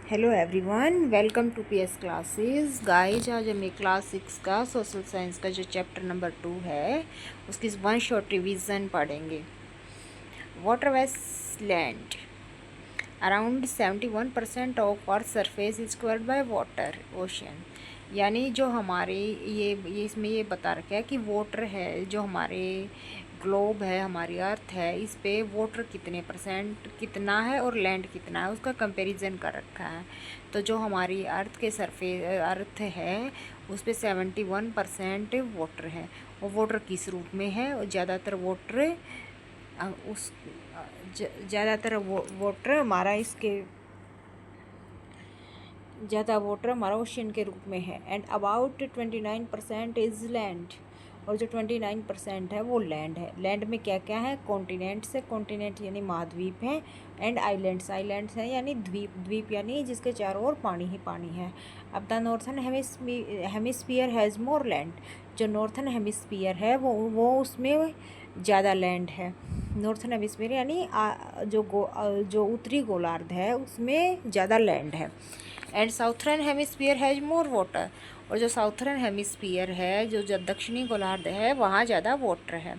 Hello everyone, welcome to PS classes. Guys, आज हमें class 6 का सोशल साइंस का जो चैप्टर नंबर 2 है उसकी वन शॉर्ट रिवीजन पढ़ेंगे। Water waste land around 71% of earth surface is covered by water ocean. यानी जो हमारे ये इसमें ये बता रखा है कि वाटर है, जो हमारे ग्लोब है, हमारी अर्थ है, इस पे वाटर कितने परसेंट कितना है और लैंड कितना है, उसका कंपैरिजन कर रखा है। तो जो हमारी अर्थ के सरफेस अर्थ है उस पर 71% वाटर है। और वाटर किस रूप में है? और ज़्यादातर वाटर उस ज़्यादातर वाटर हमारा ज़्यादा वाटर हमारा ओशियन के रूप में है। एंड अबाउट 29% इज़ लैंड, और जो 29% है वो लैंड है। लैंड में क्या क्या है? कॉन्टिनेंट्स है, कॉन्टिनेंट यानी महाद्वीप हैं, एंड आइलैंड्स, आइलैंड्स हैं यानी द्वीप, द्वीप यानी जिसके चारों ओर पानी ही पानी है। अब the northern hemisphere has more land, जो नॉर्थन हेमिस्फीयर है वो उसमें ज़्यादा लैंड है। नॉर्थन हेमिस्फीयर यानी जो उत्तरी गोलार्ध है उसमें ज़्यादा लैंड है। And southern hemisphere has more water, और जो साउथर्न हेमिस्फीयर है, जो दक्षिणी गोलार्ध है, वहाँ ज़्यादा वाटर है।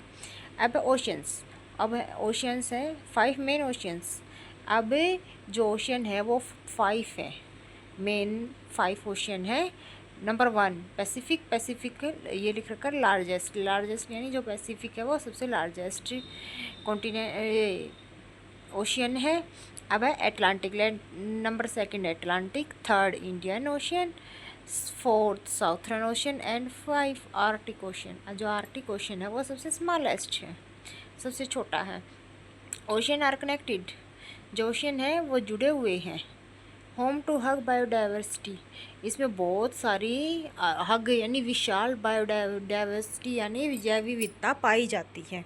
अब ओशंस, अब ओशंस है 5 मेन ओशंस। अब जो ओशन है वो 5 है, मेन 5 ओशन है। नंबर 1 पैसिफिक, पैसिफिक ये लिख रखा है लार्जेस्ट, लार्जेस्ट यानी जो पैसिफिक है वो सबसे लार्जेस्ट कॉन्टिनेंट ओशियन है। अब है Atlantic land, number 2 Atlantic, 3 Indian ocean, 4 southern ocean, and 5 Arctic ocean. जो आर्टिक ओशियन है वो सबसे स्मॉलेस्ट है, सबसे छोटा है। ओशियन आर कनेक्टेड, जो ओशियन है वो जुड़े हुए हैं। होम टू हग बायोडाइवर्सिटी, इसमें बहुत सारी हग यानी विशाल बायोडाइवर्सिटी यानी जैव विविधता पाई जाती है।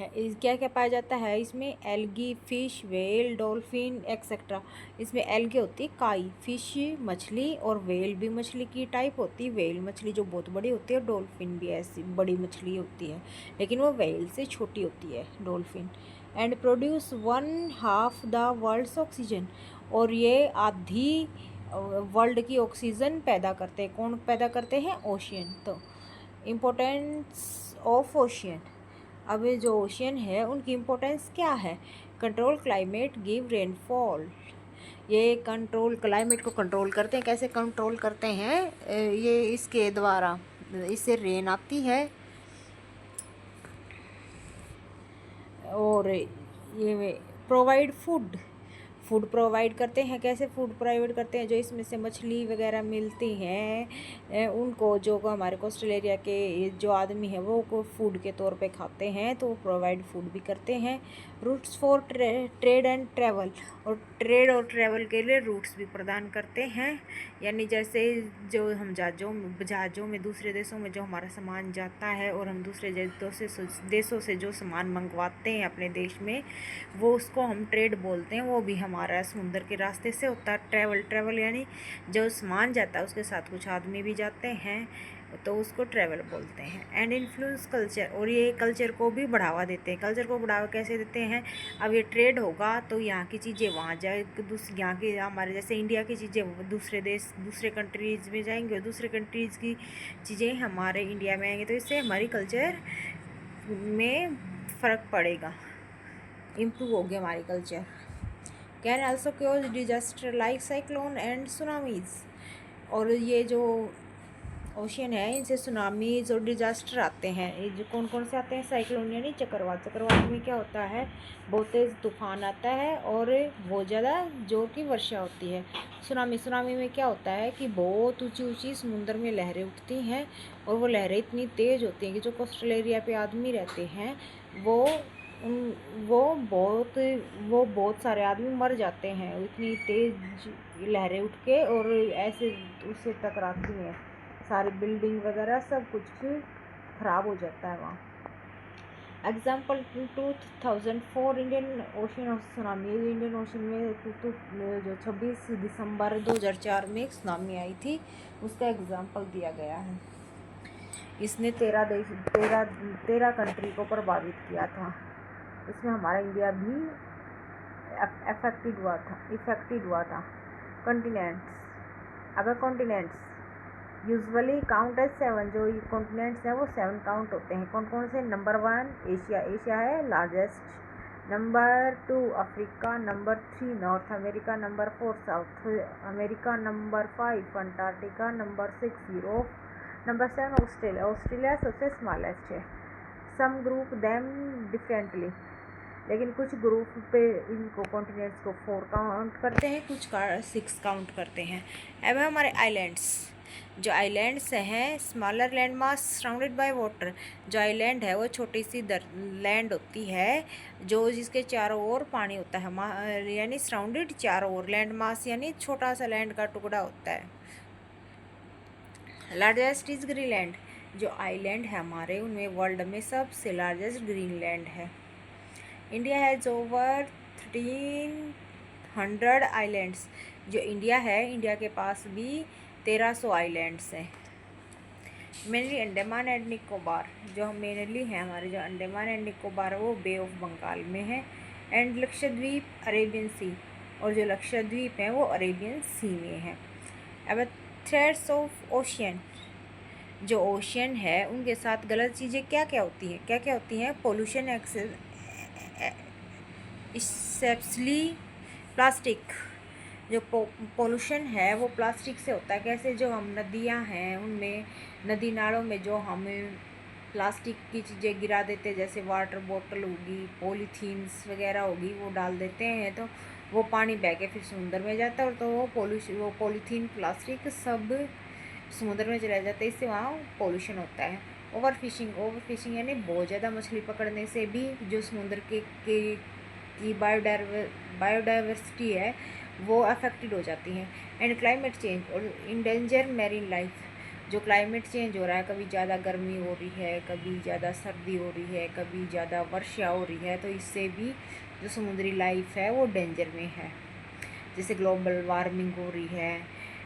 क्या क्या पाया जाता है इसमें? Algae, fish, well, dolphin etcetera. इसमें एल्गी होती है काई, फिश मछली, और वेल भी मछली की टाइप होती है। वेल मछली जो बहुत बड़ी होती है, डॉल्फिन भी ऐसी बड़ी मछली होती है, लेकिन वो वेल से छोटी होती है dolphin. And produce 1/2 the world's oxygen, और ये आधी वर्ल्ड की ऑक्सीजन पैदा करते हैं। कौन पैदा करते हैं? ओशियन। तो इम्पोर्टेंस ऑफ ओशियन, अब जो ओशियन है उनकी इम्पोर्टेंस क्या है? कंट्रोल क्लाइमेट, गिव रेनफॉल, ये कंट्रोल क्लाइमेट को कंट्रोल करते हैं। कैसे कंट्रोल करते हैं? ये इसके द्वारा, इससे रेन आती है। और ये प्रोवाइड फूड, फूड प्रोवाइड करते हैं। कैसे फूड प्रोवाइड करते हैं? जो इसमें से मछली वगैरह मिलती हैं उनको, जो हमारे कोस्टल एरिया के जो आदमी है वो को फूड के तौर पे खाते हैं, तो वो प्रोवाइड फूड भी करते हैं। Routes for trade and travel, और ट्रेड और ट्रैवल के लिए रूट्स भी प्रदान करते हैं। यानी जैसे जो हम जहाज़ों में दूसरे देशों में जो हमारा सामान जाता है, और हम दूसरे देशों से जो सामान मंगवाते हैं अपने देश में, वो उसको हम ट्रेड बोलते हैं। वो भी हमारा समुद्र के रास्ते से होता है। ट्रैवल, ट्रैवल यानी जो सामान जाता है उसके साथ कुछ आदमी भी जाते हैं, तो उसको ट्रैवल बोलते हैं। एंड इन्फ्लुएंस कल्चर, और ये कल्चर को भी बढ़ावा देते हैं। कल्चर को बढ़ावा कैसे देते हैं? अब ये ट्रेड होगा तो यहाँ की चीज़ें वहाँ जाए, यहाँ की हमारे जैसे इंडिया की चीज़ें दूसरे देश, दूसरे कंट्रीज़ में जाएंगे, और दूसरे कंट्रीज़ की चीज़ें हमारे इंडिया में आएंगे, तो इससे हमारी कल्चर में फ़र्क पड़ेगा, इम्प्रूव होगी हमारी culture. Can also chaos disaster like cyclone and tsunamis, और ये जो ओशियन है इनसे सुनामीज और डिजास्टर आते हैं। ये जो कौन कौन से आते हैं? साइक्लोन यानी चक्रवात। चक्रवात में क्या होता है? बहुत तेज़ तूफान आता है और बहुत ज़्यादा जोर की वर्षा होती है। सुनामी, सुनामी में क्या होता है कि बहुत ऊंची ऊंची समुद्र में लहरें उठती हैं, और वो लहरें इतनी तेज़ होती हैं कि जो कोस्टल एरिया पे आदमी रहते हैं वो वो बहुत सारे आदमी मर जाते हैं, इतनी तेज़ लहरें उठ के, और ऐसे उससे टकराती हैं, सारी बिल्डिंग वगैरह सब कुछ ख़राब हो जाता है वहाँ। Example 2004 Indian ocean of tsunami, Indian ocean में जो 26 दिसंबर 2004 में एक सुनामी आई थी, उसका एग्जाम्पल दिया गया है। इसने 13 कंट्री को प्रभावित किया था। इसमें हमारा इंडिया भी इफेक्टेड हुआ था। कॉन्टिनेंट्स, अगर कॉन्टिनेंट्स यूजुअली काउंट एज 7, जो कॉन्टिनेंट्स हैं वो 7 काउंट होते हैं। कौन कौन से? नंबर 1 एशिया, एशिया है largest. Number 2 Africa, number 3 North America, number 4 South America, number 5 Antarctica, number 6 Europe, number 7 Australia. Australia सबसे स्मॉलेस्ट है। सम ग्रुप देम डिफरेंटली, लेकिन कुछ ग्रुप पे इनको कॉन्टिनेंट्स को 4 काउंट करते हैं, कुछ का 6 काउंट करते हैं। अब हमारे आइलैंड्स, जो आइलैंड्स हैं smaller land mass surrounded by water. जो आइलैंड है वो छोटी सी लैंड होती है जो जिसके चारों ओर पानी होता है, यानी सराउंडेड चारों ओर। लैंड मास यानी छोटा सा लैंड का टुकड़ा होता है। लार्जेस्ट इज ग्रीनलैंड, जो आइलैंड है हमारे उनमें वर्ल्ड में सबसे लार्जेस्ट ग्रीनलैंड है। इंडिया हैज़ ओवर 1300 आइलैंड्स, जो इंडिया है इंडिया के पास भी 1300 आइलैंड्स हैं। मेनली अंडमान एंड निकोबार, जो मेनली है हमारे जो अंडमान एंड निकोबार वो बे ऑफ बंगाल में है। एंड लक्षद्वीप अरेबियन सी, और जो लक्षद्वीप है वो अरेबियन सी में है। अब थ्रेड्स ऑफ ओशियन, जो ओशियन है उनके साथ गलत चीज़ें क्या क्या होती हैं? क्या क्या होती हैं? Pollution, especially plastic. जो पोल्यूशन है वो प्लास्टिक से होता है। कैसे? जो हम नदियाँ हैं उनमें, नदी नालों में जो हम प्लास्टिक की चीज़ें गिरा देते हैं, जैसे वाटर बोतल होगी, पॉलीथीन्स वगैरह होगी, वो डाल देते हैं तो वो पानी बह के फिर समुद्र में जाता है, और तो वो पॉलीथीन प्लास्टिक सब समुद्र में चला जाता है, इससे वहाँ पोल्यूशन होता है। ओवर फिशिंग यानी बहुत ज़्यादा मछली पकड़ने से भी जो समुद्र की बायोडाइवर्सिटी है वो अफेक्टेड हो जाती हैं। एंड क्लाइमेट चेंज और इंडेंजर मैरीन लाइफ, जो क्लाइमेट चेंज हो रहा है, कभी ज़्यादा गर्मी हो रही है, कभी ज़्यादा सर्दी हो रही है, कभी ज़्यादा वर्षा हो रही है, तो इससे भी जो समुद्री लाइफ है वो डेंजर में है। जैसे ग्लोबल वार्मिंग हो रही है,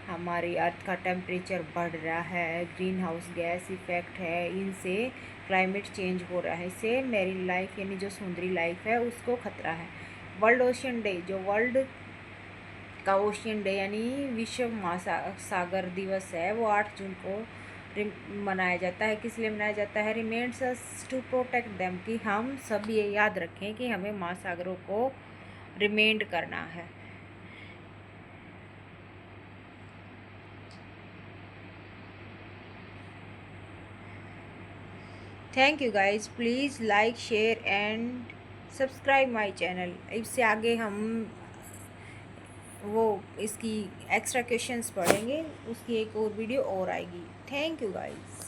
हमारी अर्थ का टेम्परेचर बढ़ रहा है, ग्रीन हाउस गैस इफ़ेक्ट है, इनसे क्लाइमेट चेंज हो रहा है, इससे मैरीन लाइफ यानी जो समुद्री लाइफ है उसको खतरा है। वर्ल्ड ओशियन डे, जो वर्ल्ड का ओशियन डे यानी विश्व महासागर दिवस है वो 8 जून को मनाया जाता है। किस लिए मनाया जाता है? रिमेंड्स अस टू प्रोटेक्ट देम, कि हम सब ये याद रखें कि हमें महासागरों को रिमेंड करना है। Thank you guys, please like share and subscribe my channel. इससे आगे हम वो इसकी एक्स्ट्रा क्वेश्चंस पढ़ेंगे, उसकी एक और वीडियो और आएगी। Thank you guys.